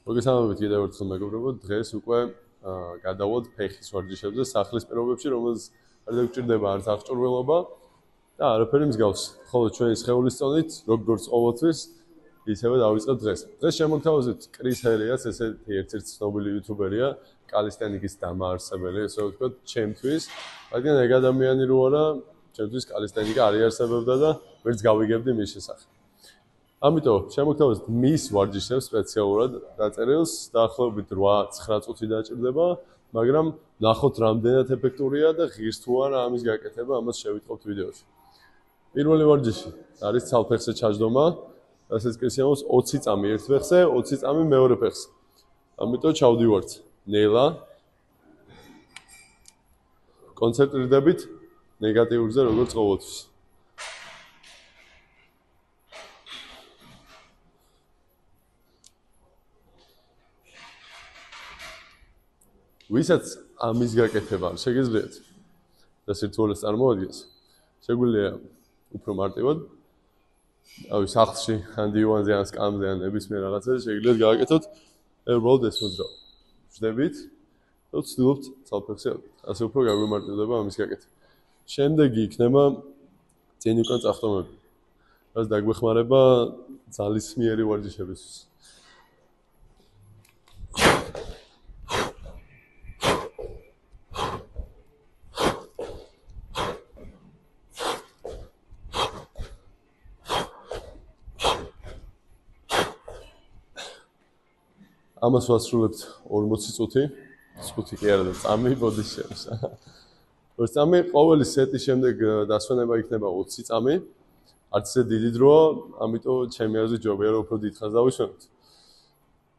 მოგესალმებით კიდევ ერთხელ მეგობრებო, დღეს უკვე გადავალთ ფეხის ვარჯიშებზე სახლის პირობებში, რომელზეც არ დაგჭირდება არც აღჭურვილობა და არაფერი მსგავსი. ხოლო ჩვენი სხეულის წონით, როგორც ყოველთვის, ისევე დავიწყებთ დღეს. დღეს შემოგთავაზებთ კრის ჰერიას, ესეთი ერთ-ერთი ცნობილი იუთუბერია, კალისტენიკის დამაარსებელი, ესე ვთქვათ, ჩემთვის, მაგრამ ეგ ადამიანი რო არა, ჩემთვის კალისტენიკა არ იარსებებდა და ვერც გავიგებდი მის შესახებ. ამიტომ შემოგთავაზებთ მის ვარჯიშებს სპეციალურად დაწერილს, დაახლოებით 8-9 წუთი დაჭირდება, მაგრამ ნახოთ რამდენად ეფექტურია და ღირს თუ არა ამის გაკეთება, ამას შევიტყობთ ვიდეოში. პირველი ვარჯიში არის ცალფეხზე ჩაჯდომა, რასაც კრისიანოს 20 წამი ერთ ფეხზე, 20 წამი მეორე ფეხზე. ამიტომ ჩავდივართ ნელა. კონცენტრირდებით ნეგატიურზე, როგორც ყოველთვის. ვისაც ამის გაკეთება არ შეგიძლიათ და სირთულეს წარმოადგენს, შეგვიძლია უფრო მარტივად, ავი სახლში, ან დივანზე, ან სკამზე, ან ნებისმიერ რაღაცაზე შეგიძლიათ გააკეთოთ უბრალოდ ეს მოძრაობა. ვждებით და ვცდილობთ ცალფეხზე ავიდეთ. ასე უფრო გაგვიმარტივდება ამის გაკეთება. შემდეგი იქნება წინ უკან წახტომები, რაც დაგვეხმარება ძალისმიერი ვარჯიშებისთვის. ამას ვასრულებთ 40 წუთი, წუთი კი არა და წამი ბოდიში არის. 20 წამი ყოველი სეტის შემდეგ დასვენება იქნება 20 წამი. არც ისე დიდი დროა, ამიტომ ჩემი აზრით ჯობია რომ უფრო დიდხანს დავისვენოთ.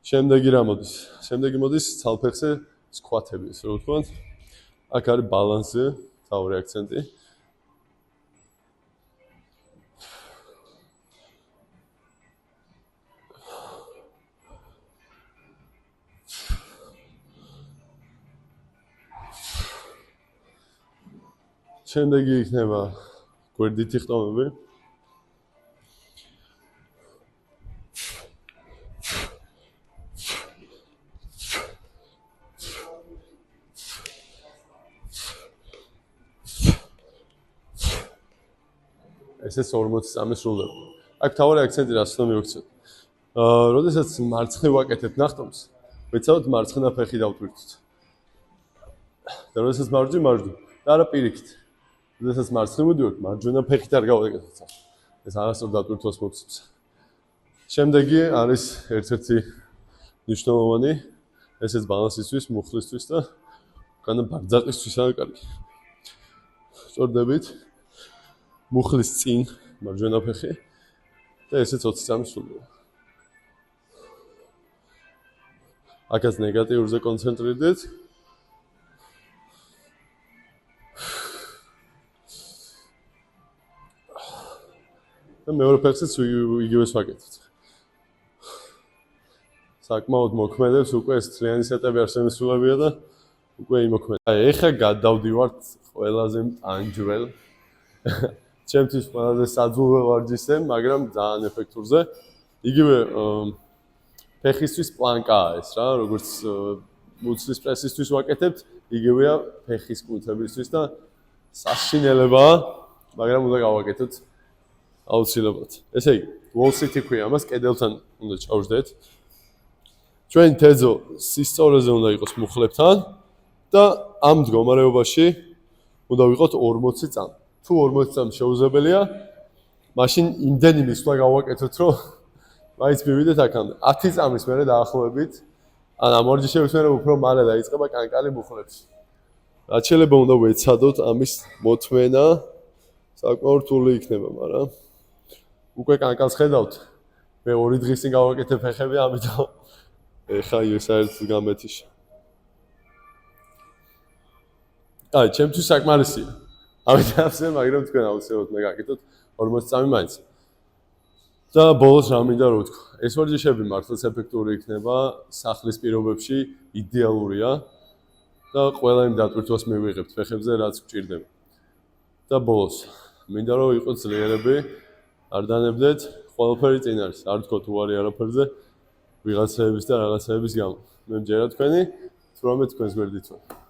შემდეგი რა მოდის? შემდეგი მოდის ცალფეხზე სკვათები, ესე რომ ვთქვათ. აქ არის ბალანსზე, თავი აქცენტი. შემდეგი იქნება გვერდითი ხტომები. ესეც 40 წამი სრულდება. აქ თავი აქცენტი რაც უნდა მივაქციოთ. როდესაც მარცხნივ ვაკეთებთ ნახტომს, ვეცადოთ მარცხნა ფეხი დავტვირთოთ. და როდესაც მარჯვნივ და არა პირიქით. როდესაც მარცხნივ მივდივართ, მარჯვენა ფეხით არ გავაკეთოთ. ეს არასწორ დატვირთვას მოგცემს. შემდეგი არის ერთ-ერთი მნიშვნელოვანი, ესეც ბალანსისთვის, მუხლისთვის და უკანა ბარძაყისთვის არის კარგი. სწორდებით. მუხლის წინ მარჯვენა ფეხი და ესეც 20 წამი სრულდება. აქაც ნეგატიურზე კონცენტრირდეთ. და მეორე ფეხსაც იგივეს ვაკეთებთ. საკმაოდ მოქმედებს, უკვე ეს წლიანი სეტები არ შემისულებია და უკვე იმოქმედება. ეხლა გადავდივართ ყველაზე მტანჯველ ჩემთვის ყველაზე საძულველ ვარჯიშზე, მაგრამ ძალიან ეფექტურზე. იგივე ფეხისთვის პლანკაა ეს რა, როგორც მუცლის პრესისთვის ვაკეთებთ, იგივეა ფეხის კუნთებისთვის და საშინელებაა, მაგრამ უნდა გავაკეთოთ აუცილებლად. ესე იგი, wall sit ქვია ამას, კედელთან უნდა ჩავждეთ. ჩვენი თეზო სისწორეზე უნდა იყოს მუხლებთან და ამ მდგომარეობაში უნდა ვიყოთ 40 წამი. თუ 40 წამი შეუძლებელია, მაშინ იმდენი მისვლა გავაკეთოთ, რომ მაინც მივიდეთ აქამდე. 10 წამის მერე დაახლოებით, ან ამ ვარჯიშების მერე უფრო მალე დაიწყება კანკალი მუხლებში. რაც შეიძლება უნდა ვეცადოთ ამის მოთმენა, საკმაოდ რთული იქნება, მაგრამ უკვე კანკალს ხედავთ. მე 2 დღის წინ გავაკეთე ფეხები, ამიტომ ეხა საერთოდ გამეთიშა. ჩემთვის საკმარისია. ამიტომ ასე, მაგრამ თქვენ აუცილებლად უნდა გაკეთოთ 40 წამი მაინც. და ბოლოს რა მინდა რომ ვთქვა. ეს ვარჯიშები მართლაც ეფექტური იქნება, სახლის პირობებში იდეალურია და ყველა იმ დატვირთვას მივიღებთ ფეხებზე, რაც გვჭირდება. და ბოლოს მინდა რომ იყოთ ძლიერები, არ დანებდეთ, ყველაფერი წინ არის, არ თქო თუ არის არაფერზე, ვიღაცების და რაღაცების გამო. მე მჯერა თქვენი, თუ რამე თქვენს გვერდით ვარ.